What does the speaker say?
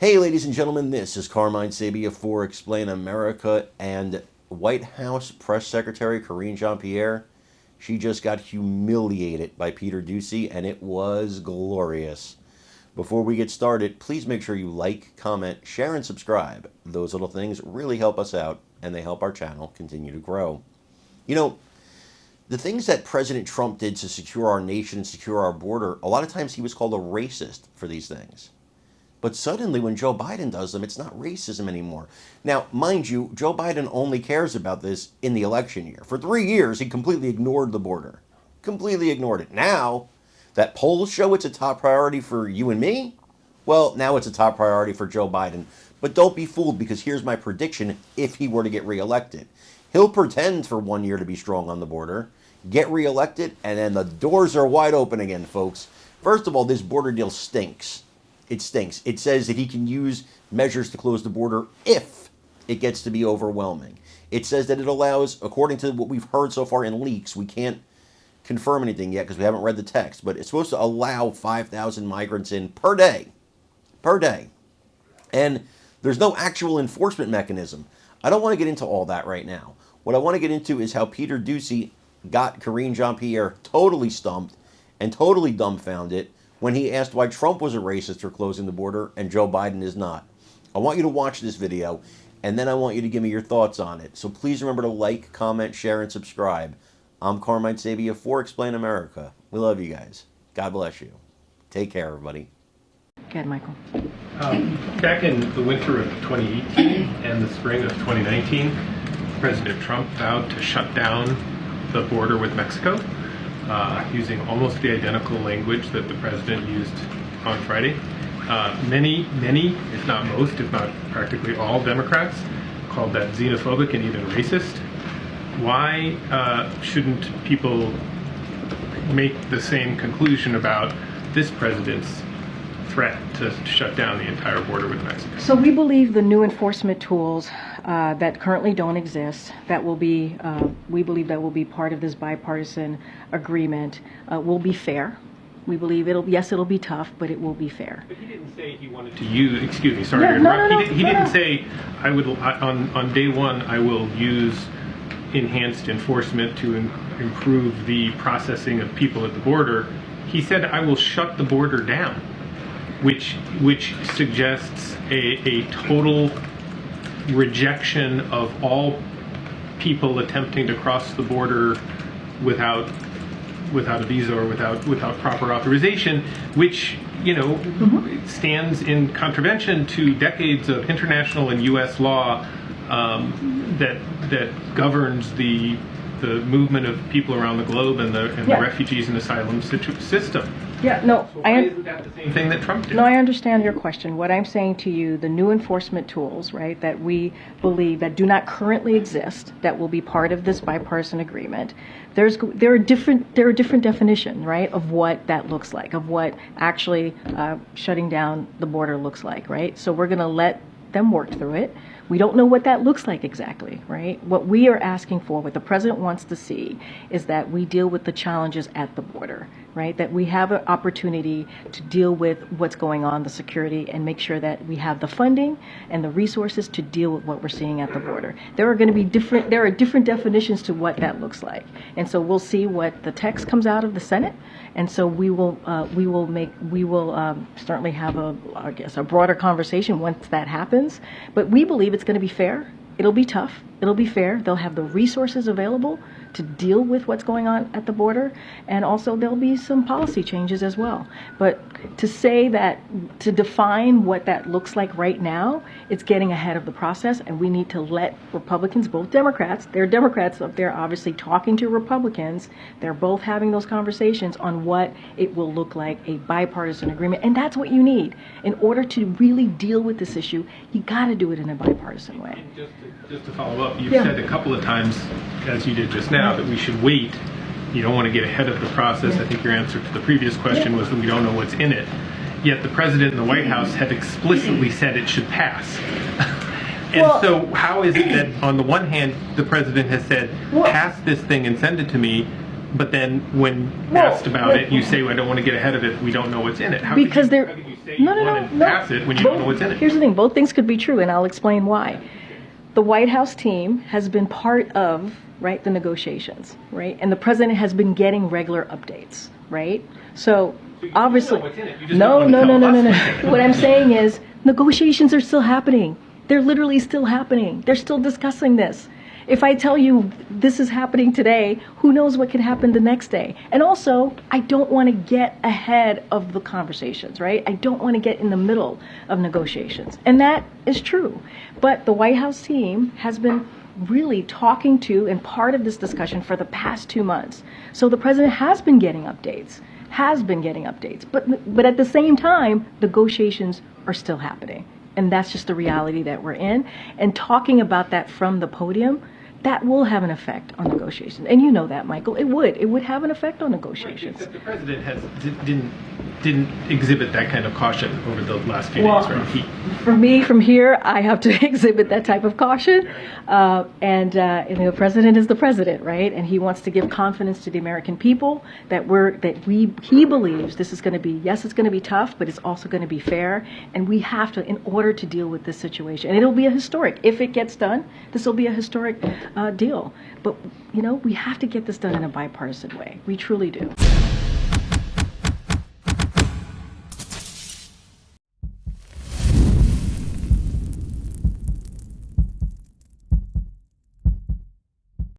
Hey, ladies and gentlemen, this is Carmine Sabia for Explain America, and White House Press Secretary Karine Jean-Pierre, she just got humiliated by Peter Ducey, and it was glorious. Before we get started, please make sure you like, comment, share, and subscribe. Those little things really help us out, and they help our channel continue to grow. You know, the things that President Trump did to secure our nation and secure our border, a lot of times he was called a racist for these things. But suddenly when Joe Biden does them, it's not racism anymore. Now, mind you, Joe Biden only cares about this in the election year. For 3 years, he completely ignored the border. Completely ignored it. Now that polls show it's a top priority for you and me, well, now it's a top priority for Joe Biden. But don't be fooled, because here's my prediction if he were to get reelected. He'll pretend for 1 year to be strong on the border, get reelected, and then the doors are wide open again, folks. First of all, this border deal stinks. It stinks. It says that he can use measures to close the border if it gets to be overwhelming. It says that it allows, according to what we've heard so far in leaks, we can't confirm anything yet because we haven't read the text, but it's supposed to allow 5,000 migrants in per day. Per day. And there's no actual enforcement mechanism. I don't want to get into all that right now. What I want to get into is how Peter Ducey got Karine Jean-Pierre totally stumped and totally dumbfounded when he asked why Trump was a racist for closing the border and Joe Biden is not. I want you to watch this video, and then I want you to give me your thoughts on it. So please remember to like, comment, share, and subscribe. I'm Carmine Sabia for Explain America. We love you guys. God bless you. Take care, everybody. Go ahead, Michael. Back in the winter of 2018 and the spring of 2019, President Trump vowed to shut down the border with Mexico, using almost the identical language that the president used on Friday. Many, if not most, if not practically all Democrats called that xenophobic and even racist. Why shouldn't people make the same conclusion about this president's threat to shut down the entire border with Mexico? So we believe the new enforcement tools that currently don't exist, that will be, we believe that will be part of this bipartisan agreement, will be fair. We believe it'll be tough, but it will be fair. But he didn't say he wanted to use, excuse me, sorry to interrupt. He didn't say, on day one, I will use enhanced enforcement to improve the processing of people at the border. He said, I will shut the border down, which suggests a total rejection of all people attempting to cross the border without a visa or without proper authorization, which stands in contravention to decades of international and U.S. law that governs the movement of people around the globe and the refugees and asylum system. Yeah, no, so why isn't that the same thing that Trump did? No, I understand your question. What I'm saying to you, the new enforcement tools, right, that we believe that do not currently exist, that will be part of this bipartisan agreement. There are different definitions, right, of what that looks like, of what actually shutting down the border looks like, right? So we're going to let them work through it. We don't know what that looks like exactly, right? What we are asking for, what the president wants to see, is that we deal with the challenges at the border, right? That we have an opportunity to deal with what's going on, the security, and make sure that we have the funding and the resources to deal with what we're seeing at the border. There are different definitions to what that looks like. And so we'll see what the text comes out of the Senate. And so we will certainly have a broader conversation once that happens. But we believe it's going to be fair. It'll be tough. It'll be fair. They'll have the resources available to deal with what's going on at the border, and also there'll be some policy changes as well. But to say that, to define what that looks like right now, it's getting ahead of the process, and we need to let Republicans, both Democrats, there are Democrats up there obviously talking to Republicans, they're both having those conversations on what it will look like, a bipartisan agreement, and that's what you need. In order to really deal with this issue, you got to do it in a bipartisan way. Just to follow up, you've said a couple of times, as you did just now, that we should wait. You don't want to get ahead of the process. I think your answer to the previous question was that we don't know what's in it. Yet the president and the White House have explicitly said it should pass. So how is it that on the one hand the president has said, pass this thing and send it to me, but then when asked about it, you say, well, I don't want to get ahead of it, we don't know what's in it. How could you say you want to pass it when you don't know what's in it. Here's the thing. Both things could be true, and I'll explain why. The White House team has been part of, right, the negotiations, right? And the president has been getting regular updates, right? So obviously, no. What I'm saying is negotiations are still happening. They're literally still happening. They're still discussing this. If I tell you this is happening today, who knows what could happen the next day? And also, I don't want to get ahead of the conversations, right? I don't want to get in the middle of negotiations. And that is true. But the White House team has been really talking to and part of this discussion for the past 2 months. So the president has been getting updates. But at the same time, negotiations are still happening. And that's just the reality that we're in. And talking about that from the podium, that will have an effect on negotiations. And you know that, Michael. It would have an effect on negotiations. Right, except the president didn't exhibit that kind of caution over the last few days, right? For me, from here, I have to exhibit that type of caution. And the president is the president, right? And he wants to give confidence to the American people that he believes this is going to be, yes, it's going to be tough, but it's also going to be fair. And we have to, in order to deal with this situation, and it'll be a historic, if it gets done, this will be a historic deal. But, we have to get this done in a bipartisan way. We truly do.